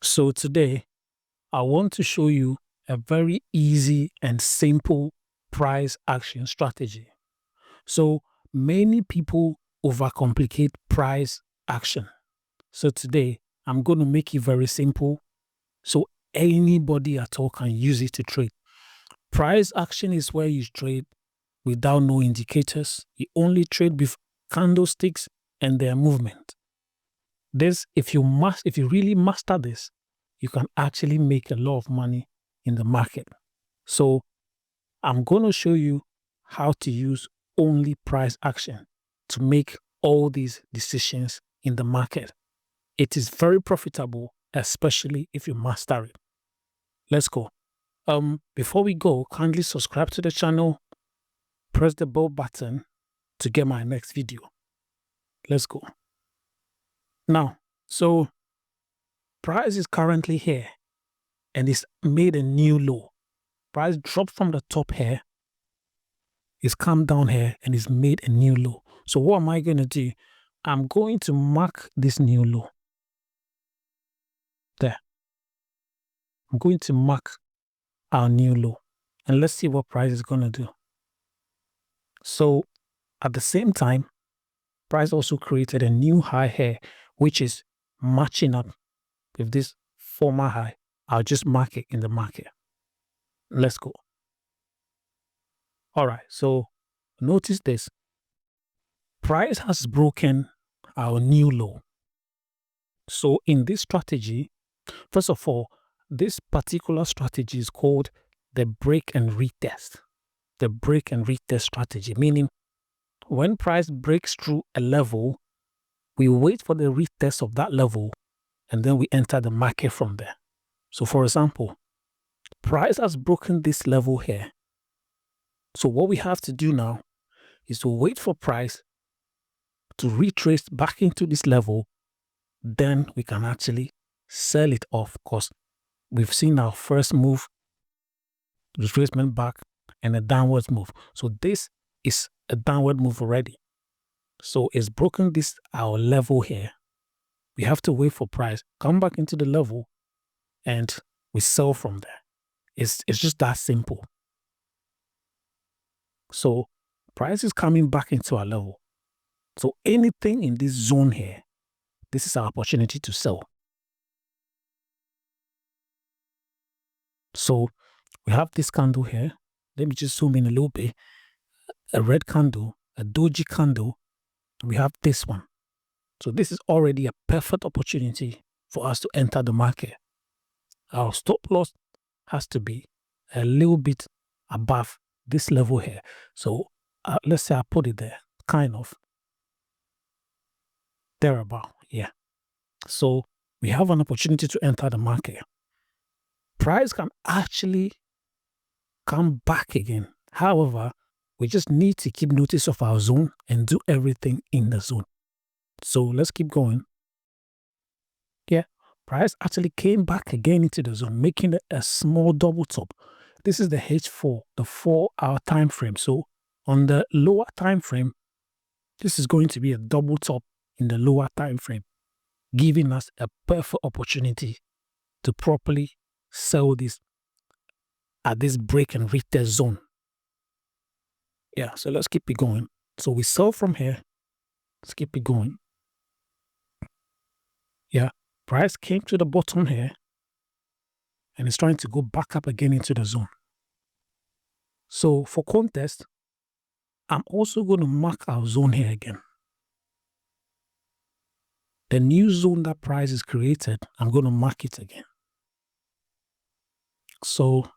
So today, I want to show you a very easy and simple price action strategy. So many people overcomplicate price action. So today, I'm going to make it very simple so anybody at all can use it to trade. Price action is where you trade without no indicators. You only trade with candlesticks and their movement. If you really master this, you can actually make a lot of money in the market. So I'm going to show you how to use only price action to make all these decisions in the market. It is very profitable, especially if you master it. Let's go. Before we go, kindly subscribe to the channel, press the bell button to get my next video. Let's go. Now, so price is currently here and it's made a new low. Price dropped from the top here, it's come down here and it's made a new low. So what am I going to do? I'm going to mark this new low. There. I'm going to mark our new low and let's see what price is going to do. So at the same time, price also created a new high here, which is matching up with this former high. I'll just mark it in the market. Let's go. All right, so notice this. Price has broken our new low. So in this strategy, first of all, this particular strategy is called the break and retest. The break and retest strategy, meaning when price breaks through a level, we wait for the retest of that level and then we enter the market from there. So for example, price has broken this level here. So what we have to do now is to wait for price to retrace back into this level. Then we can actually sell it off because we've seen our first move, retracement back, and a downwards move. So this is a downward move already. So it's broken this our level here. We have to wait for price, come back into the level, and we sell from there. It's just that simple. So price is coming back into our level. So anything in this zone here, this is our opportunity to sell. So we have this candle here. Let me just zoom in a little bit. A red candle, a doji candle. We have this one. So this is already a perfect opportunity for us to enter the market. Our stop loss has to be a little bit above this level here. So let's say I put it there, kind of thereabout. Yeah. So we have an opportunity to enter the market. Price can actually come back again. However, we just need to keep notice of our zone and do everything in the zone. So let's keep going. Yeah, price actually came back again into the zone, making a small double top. This is the H4, the 4-hour time frame. So on the lower time frame, this is going to be a double top in the lower time frame, giving us a perfect opportunity to properly sell this at this break and retest zone. Yeah, so let's keep it going. So we sell from here. Let's keep it going. Yeah, price came to the bottom here and it's trying to go back up again into the zone. So for context, I'm also going to mark our zone here again. The new zone that price is created, I'm going to mark it again. So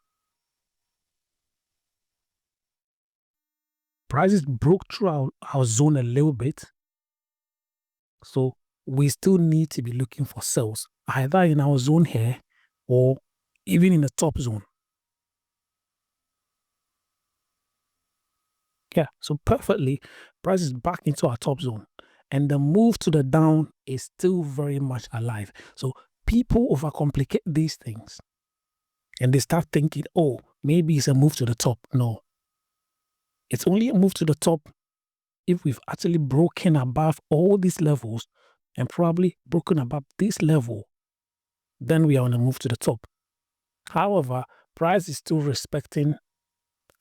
prices broke through our zone a little bit. So we still need to be looking for sales, either in our zone here or even in the top zone. Yeah, so perfectly, price is back into our top zone. And the move to the down is still very much alive. So people overcomplicate these things. And they start thinking, oh, maybe it's a move to the top. No. It's only a move to the top if we've actually broken above all these levels and probably broken above this level. then we are on a move to the top. However, price is still respecting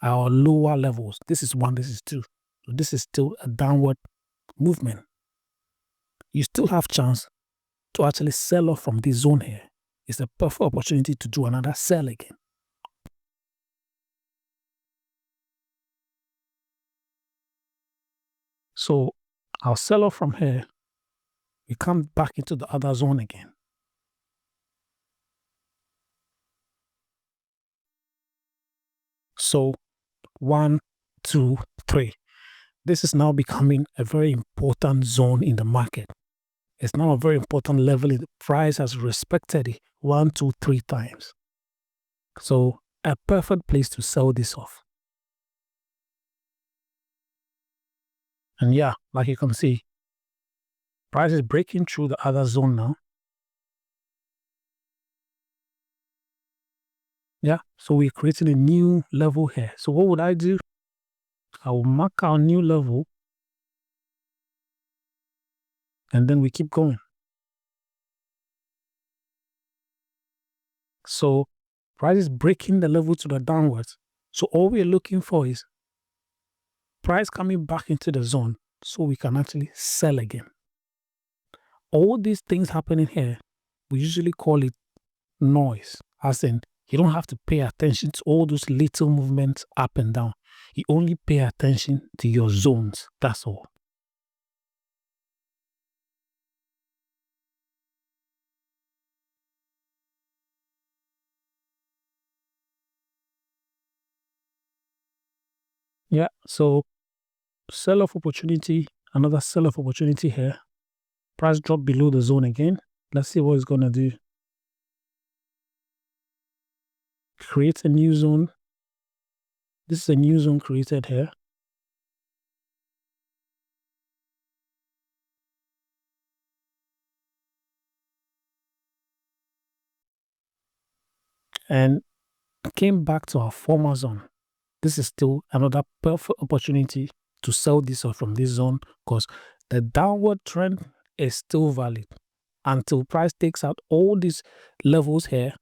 our lower levels. This is 1, this is 2. So this is still a downward movement. You still have chance to actually sell off from this zone here. It's a perfect opportunity to do another sell again. So I'll sell off from here. We come back into the other zone again. So 1, 2, 3. This is now becoming a very important zone in the market. It's now a very important level. The price has respected it 1, 2, 3 times. So a perfect place to sell this off. And yeah, like you can see, price is breaking through the other zone now. Yeah, so we're creating a new level here. So what would I do? I will mark our new level and then we keep going. So price is breaking the level to the downwards. So all we're looking for is price coming back into the zone so we can actually sell again. All these things happening here, we usually call it noise, as in you don't have to pay attention to all those little movements up and down. You only pay attention to your zones. That's all. Yeah, so sell-off opportunity, another sell-off opportunity here. Price drop below the zone again. Let's see what it's going to do. Create a new zone. This is a new zone created here. And came back to our former zone. This is still another perfect opportunity to sell this off from this zone because the downward trend is still valid. Until price takes out all these levels here,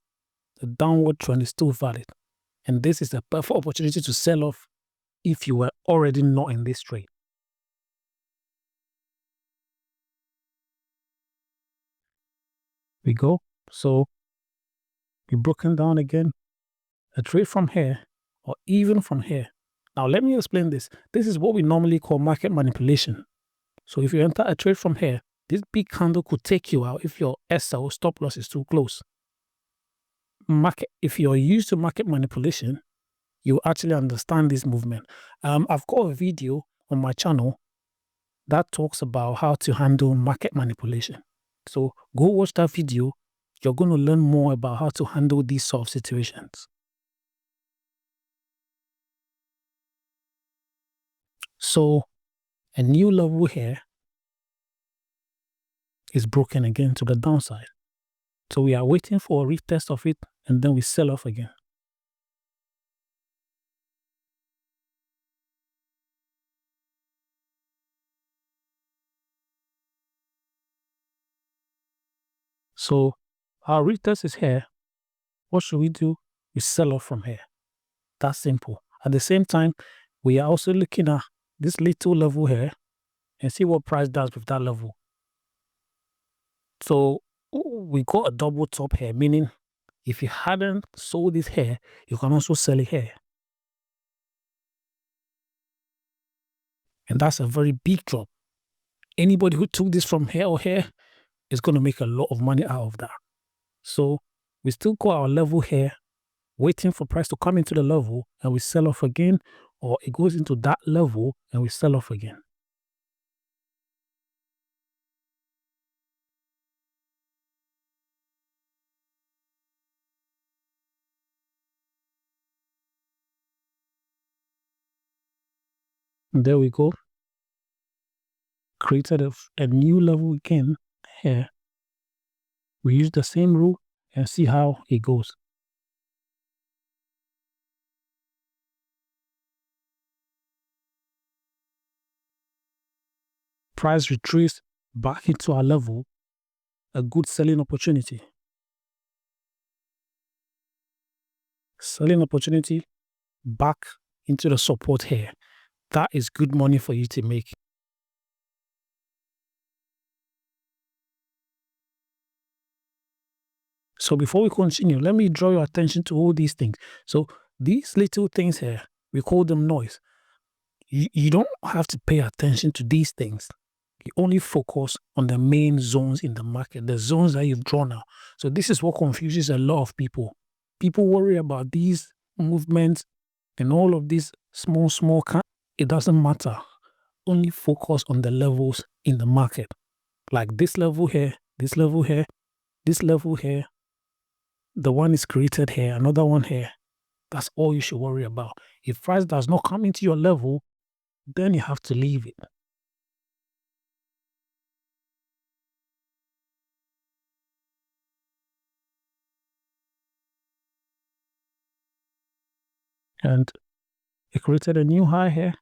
the downward trend is still valid. And this is a perfect opportunity to sell off if you were already not in this trade. We go. So we've broken down again. A trade from here or even from here. Now let me explain this. This is what we normally call market manipulation. So if you enter a trade from here, this big candle could take you out if your SL stop loss is too close. If you're used to market manipulation, you actually understand this movement. I've got a video on my channel that talks about how to handle market manipulation. So go watch that video. You're going to learn more about how to handle these sort of situations. So a new level here is broken again to the downside. So we are waiting for a retest of it and then we sell off again. So our retest is here. What should we do? We sell off from here. That's simple. At the same time, we are also looking at this little level here and see what price does with that level. So we got a double top here, meaning if you hadn't sold it here, you can also sell it here. And that's a very big drop. Anybody who took this from here or here is going to make a lot of money out of that. So we still got our level here, waiting for price to come into the level and we sell off again, or it goes into that level and we sell off again. And there we go. Created a new level again here. We use the same rule and see how it goes. Price retrace back into our level, a good selling opportunity. selling opportunity back into the support here. That is good money for you to make. So before we continue, let me draw your attention to all these things. So these little things here, we call them noise. You don't have to pay attention to these things. You only focus on the main zones in the market, the zones that you've drawn out. So this is what confuses a lot of people. People worry about these movements and all of these small. It doesn't matter. Only focus on the levels in the market. Like this level here, this level here, this level here. The one is created here, another one here. That's all you should worry about. If price does not come into your level, then you have to leave it. And it created a new high here.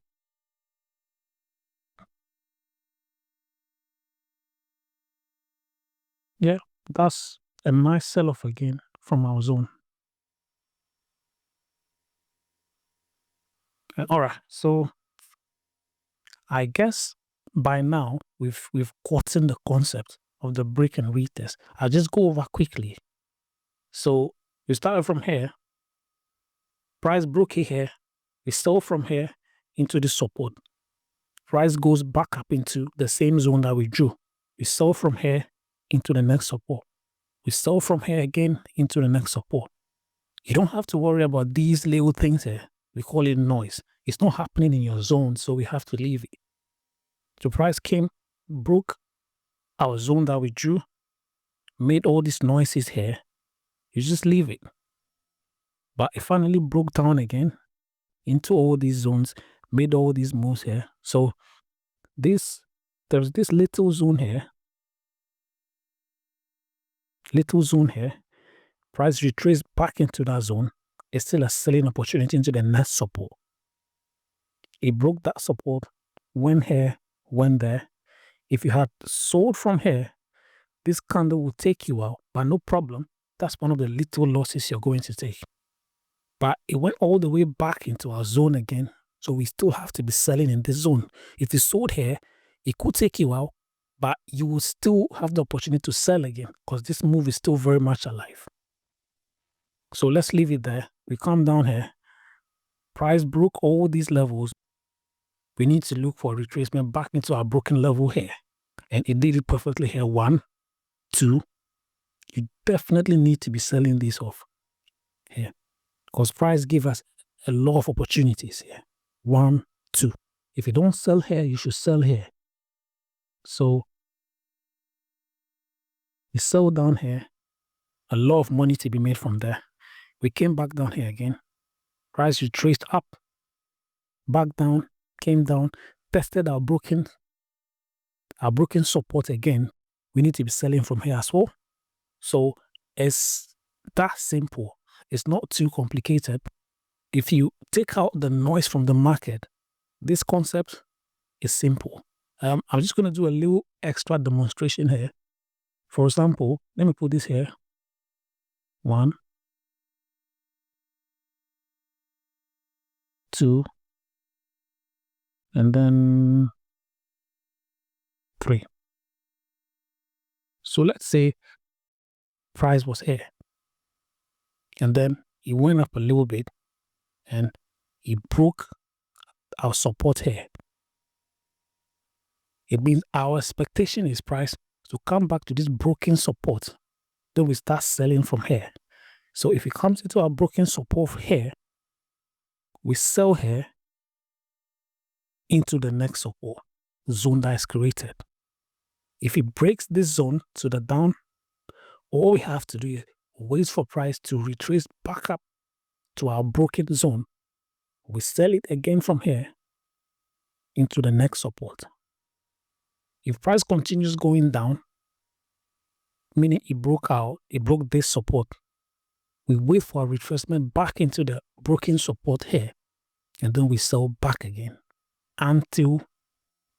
Yeah, that's a nice sell-off again from our zone. All right, so I guess by now we've gotten the concept of the break and retest. I'll just go over quickly. So we started from here. Price broke here. We sell from here into the support. Price goes back up into the same zone that we drew. We sell from here into the next support. We sell from here again into the next support. You don't have to worry about these little things here. We call it noise. It's not happening in your zone, so we have to leave it. The price came, broke our zone that we drew, made all these noises here. You just leave it. But it finally broke down again into all these zones, made all these moves here. So there's this little zone here. Price retraced back into that zone. It's still a selling opportunity into the next support. It broke that support, went here, went there. If you had sold from here, this candle will take you out, but no problem. That's one of the little losses you're going to take. But it went all the way back into our zone again. So we still have to be selling in this zone. If you sold here, it could take you out, but you will still have the opportunity to sell again because this move is still very much alive. So let's leave it there. We come down here. Price broke all these levels. We need to look for retracement back into our broken level here. And it did it perfectly here. 1, 2. You definitely need to be selling this off here because price give us a lot of opportunities here. 1, 2. If you don't sell here, you should sell here. So you sell down here, a lot of money to be made from there. We came back down here again. Price retraced up, back down, came down, tested our broken support again. We need to be selling from here as well. So it's that simple. It's not too complicated. If you take out the noise from the market, this concept is simple. I'm just going to do a little extra demonstration here. For example, let me put this here. 1, 2, and then 3. So let's say price was here. And then it went up a little bit and it broke our support here. It means our expectation is price to come back to this broken support. Then we start selling from here. So if it comes into our broken support here, we sell here into the next support zone that is created. If it breaks this zone to the down, all we have to do is wait for price to retrace back up to our broken zone. We sell it again from here into the next support. If price continues going down, meaning it broke this support, we wait for a retracement back into the broken support here, and then we sell back again until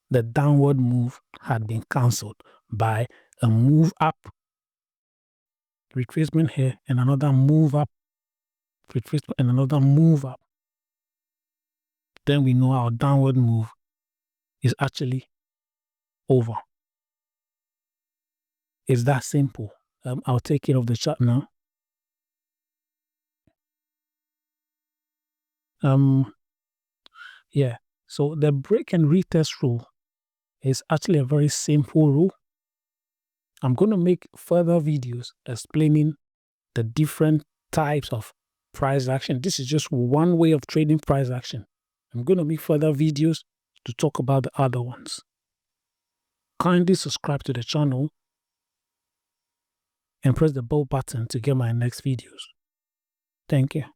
the downward move had been cancelled by a move up, retracement here, and another move up retracement, and another move up, then we know our downward move is actually over. It's that simple. I'll take it off the chart now. Yeah. So the break and retest rule is actually a very simple rule. I'm going to make further videos explaining the different types of price action. This is just one way of trading price action. I'm going to make further videos to talk about the other ones. Kindly subscribe to the channel and press the bell button to get my next videos. Thank you.